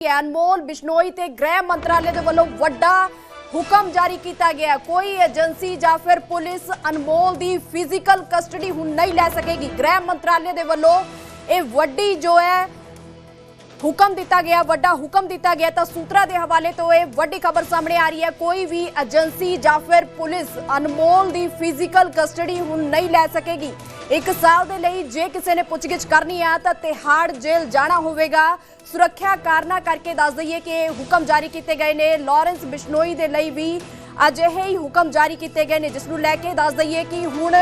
अनमोल बिश्नोई ते गृह मंत्रालय के वालों वड्डा हुक्म जारी किया गया। कोई एजेंसी या फिर पुलिस अनमोल दी फिजिकल कस्टडी हुण नहीं लै सकेगी। गृह मंत्रालय के वालों ये वड्डी जो है हुक्म दिता गया, वड्डा हुक्म दिता गया। तो सूत्रा के हवाले तो ये वड्डी खबर सामने आ रही है। कोई भी एजेंसी या फिर पुलिस अनमोल दी फिजिकल कस्टडी हुण नहीं लै सकेगी। 1 साल के लिए जे किसी ने पुछगिछ करनी है तो तिहाड़ जेल जाना होगा। सुरक्षा कारणों करके दस दईए कि हुक्म जारी किए गए ने। लॉरेंस बिश्नोई के लिए भी अजिहे ही हुक्म जारी किए गए ने, जिसनों लैके दस दईए कि हुण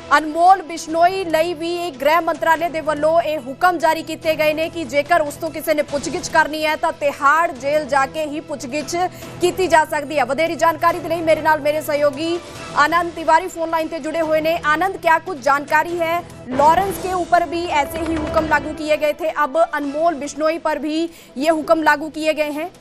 अनमोल बिश्नोई ਲਈ भी गृह मंत्रालय के वालों ये हुक्म जारी किए गए हैं कि जेकर उस तो किसी ने पुछगिछ करनी है तो तिहाड़ जेल जाके ही पुछगिछ की जा सकती है। वधेरी जानकारी के लिए मेरे नाल मेरे सहयोगी आनंद तिवारी फोन लाइन से जुड़े हुए हैं। आनंद, क्या कुछ जानकारी है? लॉरेंस के ऊपर भी ऐसे ही हुक्म लागू किए गए थे, अब अनमोल बिश्नोई पर भी ये हुक्म लागू किए गए हैं।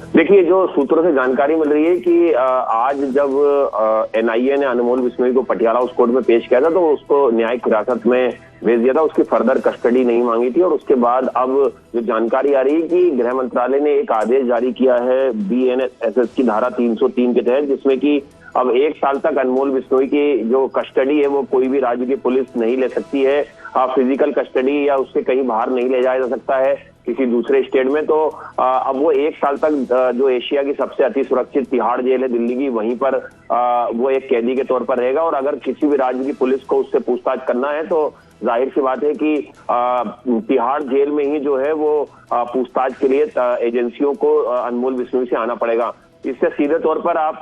देखिए, जो सूत्रों से जानकारी मिल रही है कि आज जब एनआईए ने अनमोल बिश्नोई को पटियाला उस कोर्ट में पेश किया था तो उसको न्यायिक हिरासत में भेज दिया था। उसकी फर्दर कस्टडी नहीं मांगी थी और उसके बाद अब जो जानकारी आ रही है कि गृह मंत्रालय ने एक आदेश जारी किया है बीएनएसएस की धारा 303 के तहत, जिसमें कि अब 1 साल तक अनमोल बिश्नोई की जो कस्टडी है वो कोई भी राज्य की पुलिस नहीं ले सकती है। फिजिकल कस्टडी या उससे कहीं बाहर नहीं ले जाया जा सकता है किसी दूसरे स्टेट में। तो अब वो 1 साल तक जो एशिया की सबसे अति सुरक्षित तिहाड़ जेल है दिल्ली की, वहीं पर वो एक कैदी के तौर पर रहेगा। और अगर किसी भी राज्य की पुलिस को उससे पूछताछ करना है तो जाहिर सी बात है कि तिहाड़ जेल में ही जो है वो पूछताछ के लिए एजेंसियों को अनमोल बिश्नोई से आना पड़ेगा। इससे सीधे तौर पर आप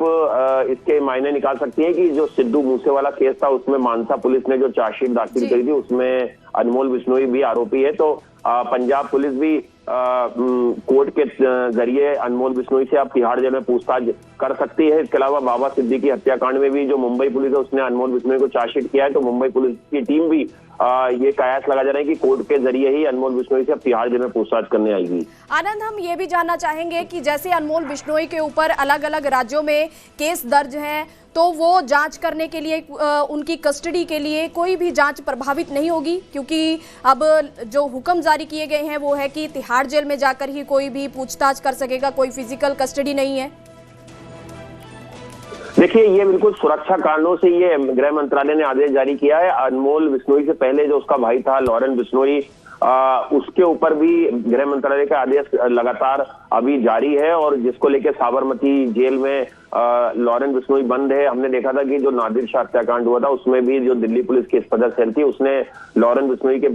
इसके मायने निकाल सकती हैं कि जो सिद्धू मूसेवाला केस था उसमें मानसा पुलिस ने जो चार्जशीट दाखिल करी थी उसमें अनमोल बिश्नोई भी आरोपी है। तो पंजाब पुलिस भी कोर्ट के जरिए अनमोल बिश्नोई से आप तिहाड़ जेल में पूछताछ कर सकती है। इसके अलावा बाबा सिद्दीकी हत्याकांड में भी जो मुंबई पुलिस है उसने अनमोल बिश्नोई को चार्जशीट किया है, तो मुंबई पुलिस की टीम भी ये कयास लगा जा रहा है कि कोर्ट के जरिए ही अनमोल बिश्नोई से अब तिहाड़ जेल में पूछताछ करने आएगी। आनंद, हम ये भी जानना चाहेंगे कि जैसे अनमोल बिश्नोई के ऊपर अलग अलग राज्यों में केस दर्ज हैं, तो वो जांच करने के लिए उनकी कस्टडी के लिए कोई भी जांच प्रभावित नहीं होगी, क्योंकि अब जो हुक्म जारी किए गए हैं वो है कि तिहाड़ जेल में जाकर ही कोई भी पूछताछ कर सकेगा, कोई फिजिकल कस्टडी नहीं है। देखिए, ये बिल्कुल सुरक्षा कारणों से ये गृह मंत्रालय ने आदेश जारी किया है। अनमोल बिश्नोई से पहले जो उसका भाई था लॉरेंस बिश्नोई, उसके ऊपर भी गृह मंत्रालय का आदेश लगातार अभी जारी है और जिसको लेकर साबरमती जेल में लॉरेंस बिश्नोई बंद है। हमने देखा था कि जो नादिर शाह हत्याकांड हुआ था उसमें भी जो दिल्ली पुलिस की सदस्य थी उसने लॉरेंस बिश्नोई के